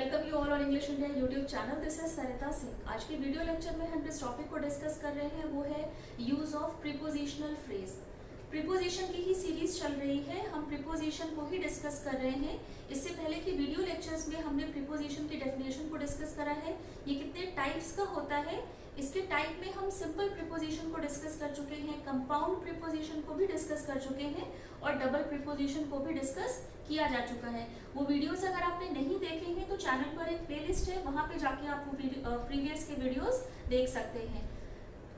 Welcome you all on English India YouTube channel. This is Sarita Singh. आज के video lecture में हम जिस टॉपिक को डिस्कस कर रहे हैं वो है use of prepositional phrase. Preposition की ही सीरीज चल रही है, हम प्रीपोजिशन को ही डिस्कस कर रहे हैं। इससे पहले की वीडियो लेक्चर्स में हमने प्रीपोजिशन की डेफिनेशन को डिस्कस करा है, ये कितने टाइप्स का होता है, इसके टाइप में हम सिंपल प्रीपोजिशन को डिस्कस कर चुके हैं, कंपाउंड प्रीपोजिशन को भी डिस्कस कर चुके हैं और डबल प्रीपोजिशन को भी डिस्कस किया जा चुका है। वो वीडियोस अगर आपने नहीं देखे हैं तो चैनल पर एक प्लेलिस्ट है, वहां पे जाके आप प्रीवियस के वीडियोस देख सकते हैं।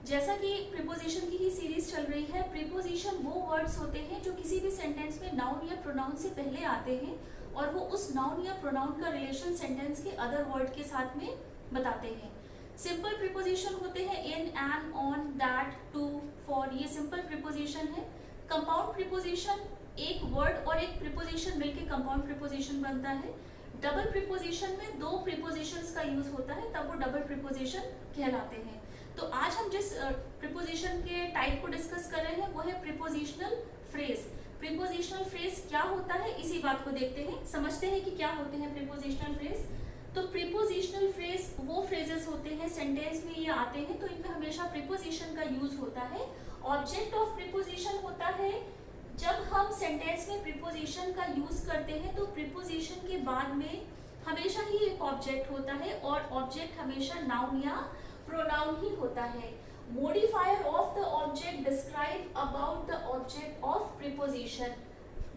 जैसा कि प्रीपोजिशन की ही सीरीज चल रही है, प्रीपोजिशन वो वर्ड्स होते हैं जो किसी भी सेंटेंस में नाउन या प्रोनाउन से पहले आते हैं और वो उस नाउन या प्रोनाउन का रिलेशन सेंटेंस के अदर वर्ड के साथ में बताते हैं। सिंपल प्रीपोजिशन होते हैं in, an, on, that, to, for, ये सिंपल प्रीपोजिशन है। कंपाउंड प्रीपोजिशन एक वर्ड और एक प्रीपोजिशन मिलकर कंपाउंड प्रीपोजिशन बनता है। डबल प्रीपोजिशन में दो प्रीपोजिशंस का यूज होता है, तब वो डबल प्रीपोजिशन कहलाते हैं। तो आज हम जिस प्रीपोजिशन के टाइप को डिस्कस कर रहे हैं वो है प्रीपोजिशनल फ्रेज। प्रीपोजिशनल फ्रेज क्या होता है इसी बात को देखते हैं, समझते हैं कि क्या होते हैं प्रीपोजिशनल फ्रेज। तो प्रीपोजिशनल फ्रेज वो फ्रेजेस होते हैं, सेंटेंस में ये आते हैं तो इनमें हमेशा प्रीपोजिशन का यूज होता है। ऑब्जेक्ट ऑफ प्रीपोजिशन होता है जब हम सेंटेंस में प्रीपोजिशन का यूज करते हैं तो प्रीपोजिशन के बाद में हमेशा ही एक ऑब्जेक्ट होता है और ऑब्जेक्ट हमेशा नाउन या प्रोनाउन ही होता है। Modifier of the object describe about the object of preposition.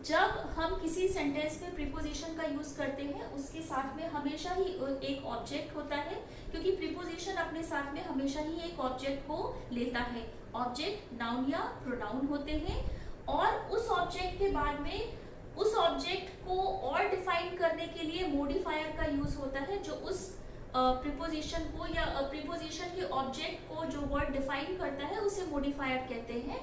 जब हम किसी सेंटेंस में प्रीपोजिशन का यूज करते हैं उसके साथ में हमेशा ही एक ऑब्जेक्ट होता है, क्योंकि प्रीपोजिशन अपने साथ में हमेशा ही एक ऑब्जेक्ट को लेता है। ऑब्जेक्ट नाउन या प्रोनाउन होते हैं और उस ऑब्जेक्ट के बाद में उस ऑब्जेक्ट को और डिफाइन करने के लिए मॉडिफायर का यूज होता है, जो उस प्रीपोजिशन को या प्रीपोजिशन के ऑब्जेक्ट को जो वर्ड डिफाइन करता है उसे मॉडिफायर कहते हैं।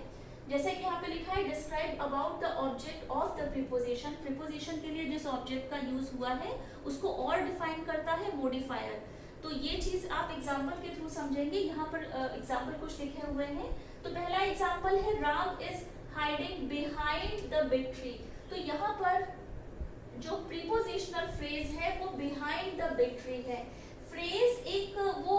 जैसे कि यहाँ पे लिखा है describe about the object of the preposition. Preposition के लिए जिस ऑब्जेक्ट का यूज हुआ है उसको और डिफाइन करता है मॉडिफायर। तो ये चीज आप एग्जाम्पल के थ्रू समझेंगे। यहाँ पर एग्जाम्पल कुछ लिखे हुए हैं। तो पहला एग्जाम्पल है Ram is hiding behind the big tree. तो यहाँ पर जो प्रीपोजिशनल फ्रेज है वो बिहाइंड द बिग ट्री है। फ्रेज एक वो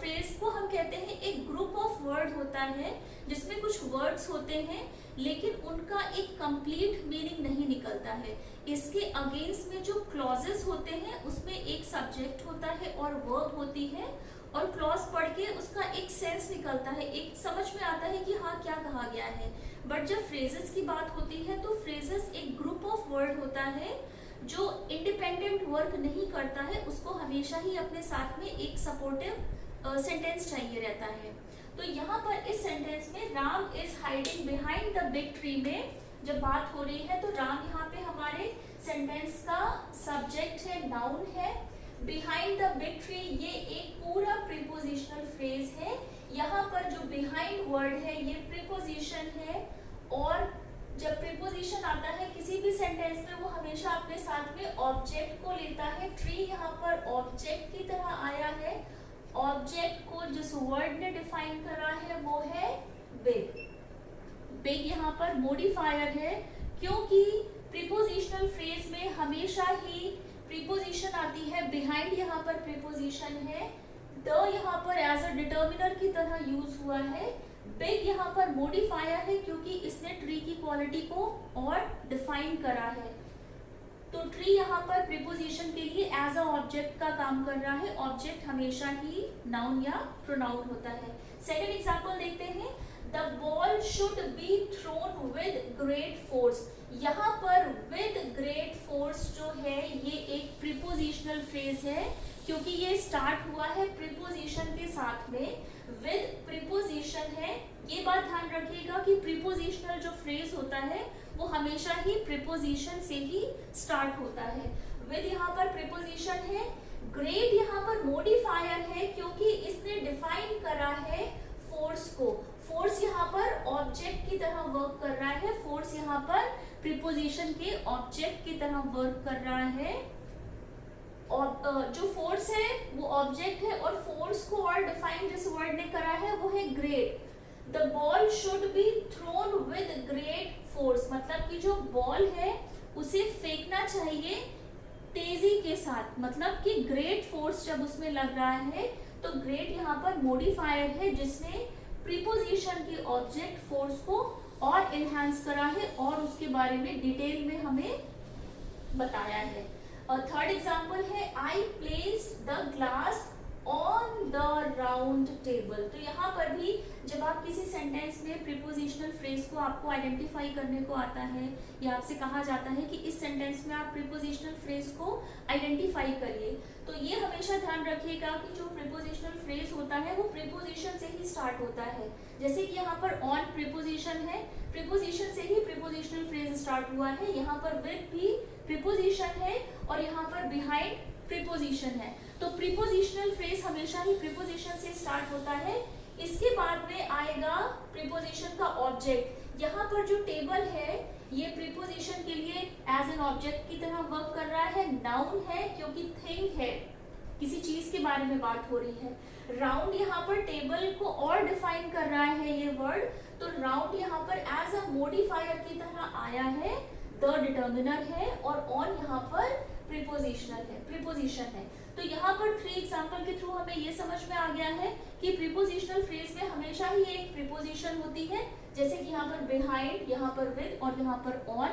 फ्रेज को हम कहते हैं एक ग्रुप ऑफ वर्ड होता है जिसमें कुछ वर्ड्स होते हैं लेकिन उनका एक कंप्लीट मीनिंग नहीं निकलता है। इसके अगेंस्ट में जो क्लॉजेस होते हैं उसमें एक सब्जेक्ट होता है और वर्ब होती है और क्लॉज पढ़ के उसका एक सेंस निकलता है, एक समझ में आता है कि हाँ क्या कहा गया है। बट जब फ्रेजेस की बात होती है तो फ्रेजेस एक ग्रुप ऑफ वर्ड होता है जो इंडिपेंडेंट वर्क नहीं करता है, उसको हमेशा ही अपने साथ में एक सपोर्टिव सेंटेंस चाहिए रहता है। तो यहाँ पर इस सेंटेंस में Ram is hiding behind the big tree में जब बात हो रही है तो राम यहाँ पे हमारे सेंटेंस का सब्जेक्ट है, नाउन है। बिहाइंड द बिग ट्री ये एक पूरा प्रीपोजिशनल फ्रेज है। यहाँ पर जो बिहाइंड वर्ड है ये प्रीपोजिशन है और जब प्रीपोजिशन आता है किसी भी सेंटेंस में वो हमेशा अपने साथ में ऑब्जेक्ट को लेता है। ट्री यहाँ पर ऑब्जेक्ट की तरह आया है। ऑब्जेक्ट को जिस वर्ड ने डिफाइन करा है वो है बिग। बिग यहाँ पर मॉडिफायर है क्योंकि प्रीपोजिशनल फ्रेज में हमेशा ही प्रीपोजिशन आती है। बिहाइंड यहाँ पर प्रीपोजिशन है। द यहाँ पर एज अ डिटर्मिनर की तरह यूज हुआ है। बिग यहाँ पर मॉडिफायर है क्योंकि इसने ट्री की क्वालिटी को और डिफाइन करा है। तो ट्री यहाँ पर प्रीपोजिशन के लिए एज अ ऑब्जेक्ट का काम कर रहा है। ऑब्जेक्ट हमेशा ही नाउन या प्रोनाउन होता है। सेकंड एग्जांपल देखते हैं। The ball should be thrown with great force. यहाँ पर विद ग्रेट फोर्स जो है ये एक प्रीपोजिशनल फ्रेज है क्योंकि ये स्टार्ट हुआ है प्रीपोजिशन के साथ में। विद प्रीपोजिशन है, ये बात ध्यान रखिएगा कि प्रीपोजिशनल जो फ्रेज होता है वो हमेशा ही प्रीपोजिशन से ही स्टार्ट होता है। विद यहाँ पर प्रीपोजिशन है। ग्रेट यहाँ पर मॉडिफायर है क्योंकि इसने डिफाइन करा है फोर्स को। फोर्स यहाँ पर ऑब्जेक्ट की तरह वर्क कर रहा है। फोर्स यहाँ पर प्रीपोजिशन के ऑब्जेक्ट की तरह वर्क कर रहा है और जो फोर्स है वो ऑब्जेक्ट है और फोर्स को और डिफाइन जिस वर्ड ने करा है वो है great. The ball should be thrown with great force, मतलब कि जो बॉल है उसे फेंकना चाहिए तेजी के साथ, मतलब कि ग्रेट फोर्स जब उसमें लग रहा है, तो ग्रेट यहाँ पर मॉडिफायर है जिसने प्रीपोजिशन की ऑब्जेक्ट फोर्स को और इनहेंस करा है और उसके बारे में डिटेल में हमें बताया है। थर्ड एग्जाम्पल है I placed the glass on the round table. तो यहाँ पर भी जब आप किसी सेंटेंस में प्रीपोजिशनल फ्रेज को आपको आइडेंटिफाई करने को आता है या आपसे कहा जाता है कि इस सेंटेंस में आप प्रीपोजिशनल फ्रेज को आइडेंटिफाई करिए, तो ये हमेशा ध्यान रखिएगा कि जो प्रीपोजिशनल फ्रेज होता है वो प्रीपोजिशन से ही स्टार्ट होता है। जैसे कि यहाँ पर ऑन प्रीपोजिशन है, प्रीपोजिशन से ही प्रीपोजिशनल फ्रेज स्टार्ट हुआ है। यहाँ पर विद भी प्रीपोजिशन है और यहाँ पर बिहाइंड प्रीपोजिशन है। तो प्रीपोजिशनल फ्रेज हमेशा ही प्रीपोजिशन से स्टार्ट होता है। इसके बाद में आएगा प्रीपोजिशन का ऑब्जेक्ट। यहाँ पर जो टेबल है ये प्रीपोजिशन के लिए एज एन ऑब्जेक्ट की तरह वर्क कर रहा है। नाउन है क्योंकि थिंग है, किसी चीज के बारे में बात हो रही है। राउंड यहाँ पर टेबल को और डिफाइन कर रहा है ये वर्ड, तो राउंड यहाँ पर एज अ मॉडिफायर की तरह आया है, द डिटर्मिनर है, और ऑन यहाँ पर प्रीपोजिशन है। तो यहाँ पर 3 एग्जांपल के थ्रू हमें ये समझ में आ गया है कि प्रीपोजिशनल फ्रेज में हमेशा ही एक प्रीपोजिशन होती है, जैसे कि यहाँ पर बिहाइंड, यहाँ पर विद और यहाँ पर ऑन।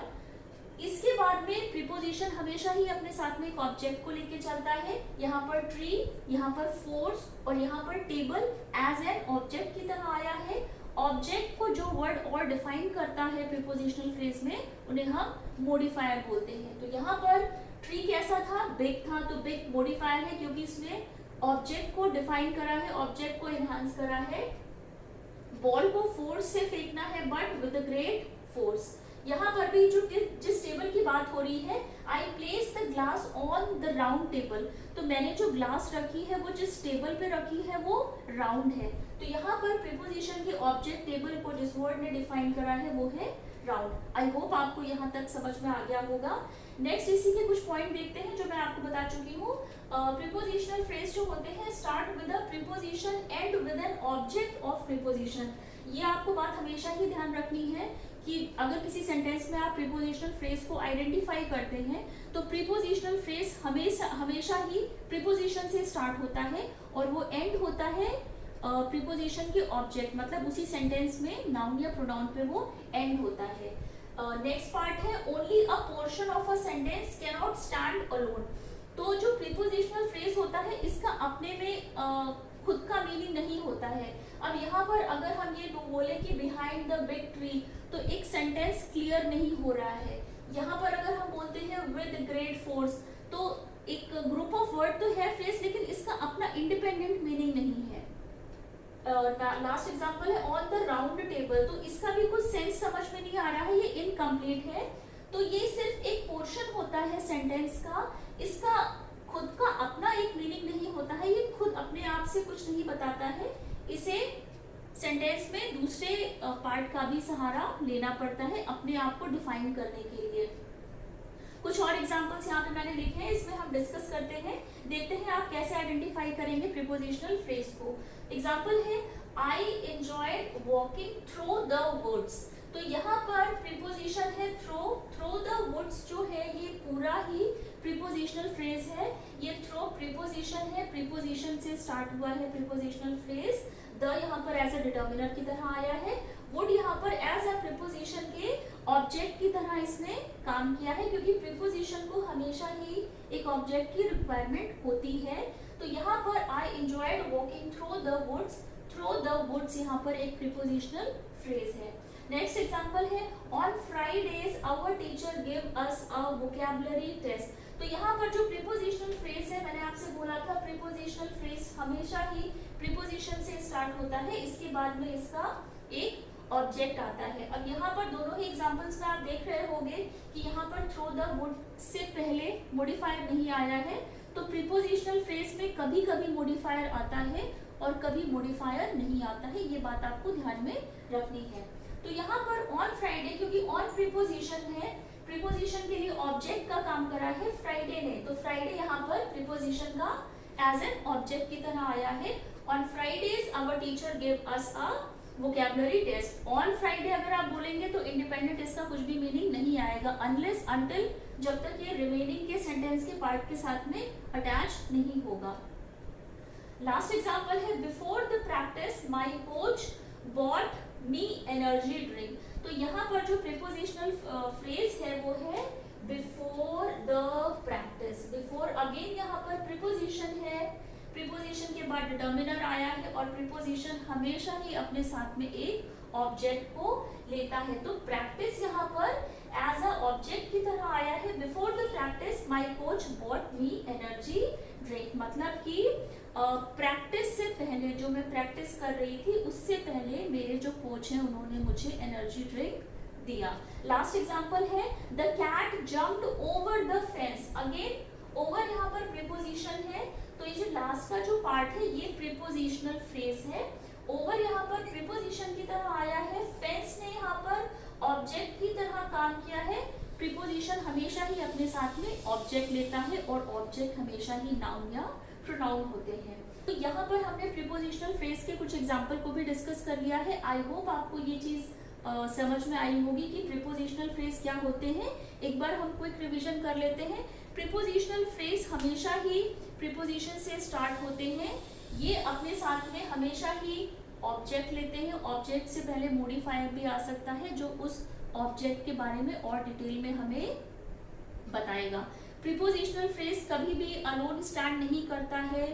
इसके बाद में प्रीपोजिशन हमेशा ही अपने साथ में एक ऑब्जेक्ट को लेके चलता है। यहाँ पर ट्री, यहाँ पर फोर्स और यहाँ पर टेबल एज एन ऑब्जेक्ट की तरह आया है। ऑब्जेक्ट को जो वर्ड और डिफाइन करता है प्रीपोजिशनल फ्रेज में, उन्हें हम मॉडिफायर बोलते हैं। तो यहाँ पर ट्री कैसा था, बिग था, तो बिग मॉडिफायर है क्योंकि इसने ऑब्जेक्ट को डिफाइन करा है, ऑब्जेक्ट को एनहांस करा है। बॉल को फोर्स से फेंकना है बट विद ग्रेट फोर्स। यहाँ पर भी जो जिस टेबल की बात हो रही है, I place the glass on the round table, तो मैंने जो ग्लास रखी है वो जिस टेबल पे रखी है वो राउंड है। तो यहाँ पर प्रीपोजिशन के ऑब्जेक्ट टेबल को जिस वर्ड ने डिफाइन करा है वो है राउंड। आई होप आपको यहाँ तक समझ में आ गया होगा। नेक्स्ट इसी के कुछ पॉइंट देखते हैं जो मैं आपको बता चुकी हूँ। प्रीपोजिशनल फ्रेज जो होते हैं start with a preposition and with an object of preposition. ये आपको बात हमेशा ही ध्यान रखनी है कि अगर किसी सेंटेंस में आप प्रीपोजिशनल फ्रेज को आइडेंटिफाई करते हैं तो प्रीपोजिशनल फ्रेज हमेशा ही प्रीपोजिशन से स्टार्ट होता है और वो एंड होता है प्रीपोजिशन के ऑब्जेक्ट, मतलब उसी सेंटेंस में नाउन या प्रोनाउन पे वो एंड होता है। नेक्स्ट पार्ट है only a portion of a sentence can not stand alone. तो जो प्रीपोजिशनल फ्रेज होता है इसका अपने में खुद का मीनिंग नहीं होता है। अब यहाँ पर अगर हम ये बोले कि बिहाइंड द बिग ट्री, तो एक सेंटेंस क्लियर नहीं हो रहा है। यहाँ पर अगर हम बोलते हैं विद ग्रेट फोर्स, तो एक ग्रुप ऑफ वर्ड तो है फ्रेज, लेकिन इसका अपना इंडिपेंडेंट मीनिंग नहीं है। लास्ट एग्जांपल है ऑन द राउंड टेबल, तो इसका भी कुछ सेंस समझ में नहीं आ रहा है, ये इनकम्प्लीट है। तो ये सिर्फ एक पोर्शन होता है सेंटेंस का, इसका खुद का अपना एक मीनिंग नहीं होता है, ये खुद अपने आप से कुछ नहीं बताता है, इसे सेंटेंस में दूसरे पार्ट का भी सहारा लेना पड़ता है अपने आप को डिफाइन करने के लिए। कुछ और एग्जांपल्स यहाँ पे मैंने लिखे हैं, इसमें हम डिस्कस करते हैं, देखते हैं आप कैसे आइडेंटिफाई करेंगे प्रीपोजिशनल फ्रेज को। एग्जांपल है I enjoyed walking through the woods. तो यहाँ पर प्रीपोजिशन है थ्रो द वुड्स जो है ये पूरा ही प्रीपोजिशनल फ्रेज है। ये थ्रो प्रीपोजिशन है, प्रीपोजिशन से स्टार्ट हुआ है प्रीपोजिशनल फ्रेज। द यहाँ पर एज अ डिटर्मिनर की तरह आया है, वुड यहाँ पर एज अ प्रीपोजिशन के ऑब्जेक्ट की तरह इसने काम किया है, क्योंकि प्रीपोजिशन को हमेशा ही एक ऑब्जेक्ट की रिक्वायरमेंट होती है। तो यहाँ पर I enjoyed walking through the woods यहाँ पर एक प्रीपोजिशनल फ्रेज है। नेक्स्ट एग्जांपल है on Fridays our teacher give us a vocabulary test. तो यहाँ पर जो प्रीपोजिशनल फ्रेज है, मैंने आपसे बोला था प्रीपोजिशनल फ्रेज हमेशा ही प्रीपोजिशन से स्टार्ट होता है, इसके बाद में इसका एक ऑब्जेक्ट आता है। अब यहाँ पर दोनों ही एग्जांपल्स में आप देख रहे होंगे कि यहाँ पर थ्रू द वुड से पहले मॉडिफायर नहीं आया है। तो प्रीपोजिशनल फ्रेज में कभी कभी मॉडिफायर आता है और कभी मॉडिफायर नहीं आता है, ये बात आपको ध्यान में रखनी है। तो यहाँ पर ऑन फ्राइडे, क्योंकि ऑन प्रीपोजिशन है, प्रीपोजिशन के लिए ऑब्जेक्ट का काम करा है फ्राइडे ने, तो फ्राइडे यहाँ पर प्रीपोजिशन का एज एन ऑब्जेक्ट की तरह आया है। On Fridays our teacher give us a vocabulary test. On Friday अगर आप बोलेंगे तो इंडिपेंडेंट इसका कुछ भी मीनिंग नहीं आएगा, अनलेस अंटिल जब तक ये रिमेनिंग के सेंटेंस सेंटेंस के पार्ट के साथ में अटैच नहीं होगा। लास्ट एग्जाम्पल है before the practice my coach bot me energy drink. तो यहाँ पर जो प्रीपोजिशनल फ्रेज है वो है before the practice. Before again यहाँ पर प्रीपोजिशन है, प्रीपोजिशन के बाद डिटर्मिनर आया है और प्रीपोजिशन हमेशा ही अपने साथ में एक ऑब्जेक्ट को लेता है। तो प्रैक्टिस यहाँ पर एज अ ऑब्जेक्ट की तरह आया है। Before the practice my coach bot me energy drink, मतलब कि प्रैक्टिस से पहले, जो मैं प्रैक्टिस कर रही थी उससे पहले मेरे जो कोच हैं उन्होंने मुझे एनर्जी ड्रिंक दिया। लास्ट एग्जांपल है the cat jumped over the fence. Again over यहाँ पर प्रीपोजिशन है, तो ये जो लास्ट का जो पार्ट है ये प्रीपोजिशनल फ्रेज है। ओवर यहाँ पर प्रीपोजिशन की तरह आया है, फेंस ने यहाँ पर ऑब्जेक्ट की तरह काम किया है। प्रीपोजिशन हमेशा ही अपने साथ में ऑब्जेक्ट लेता है और ऑब्जेक्ट हमेशा ही नाउन या प्रोनाउन होते हैं। तो यहाँ पर हमने प्रीपोजिशनल फ्रेज के कुछ एग्जाम्पल को भी डिस्कस कर लिया है। आई होप आपको ये चीज समझ में आई होगी कि प्रीपोजिशनल फ्रेज क्या होते हैं। एक बार हम क्विक रिवीजन कर लेते हैं। प्रीपोजिशनल फ्रेज हमेशा ही प्रीपोजिशन से स्टार्ट होते हैं। ये अपने साथ में हमेशा ही ऑब्जेक्ट लेते हैं। ऑब्जेक्ट से पहले मॉडिफायर भी आ सकता है जो उस ऑब्जेक्ट के बारे में और डिटेल में हमें बताएगा। प्रीपोजिशनल फ्रेज कभी भी अलोन स्टैंड नहीं करता है,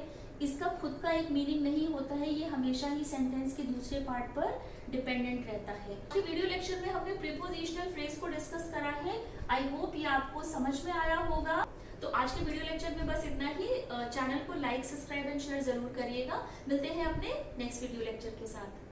इसका खुद का एक मीनिंग नहीं होता है, ये हमेशा ही सेंटेंस के दूसरे पार्ट पर डिपेंडेंट रहता है। तो वीडियो लेक्चर में हमने प्रीपोजिशनल फ्रेज को डिस्कस करा है। आई होप ये आपको समझ में आया होगा। तो आज के वीडियो लेक्चर में बस इतना ही। चैनल को लाइक, सब्सक्राइब एंड शेयर जरूर करिएगा। मिलते हैं अपने नेक्स्ट वीडियो लेक्चर के साथ।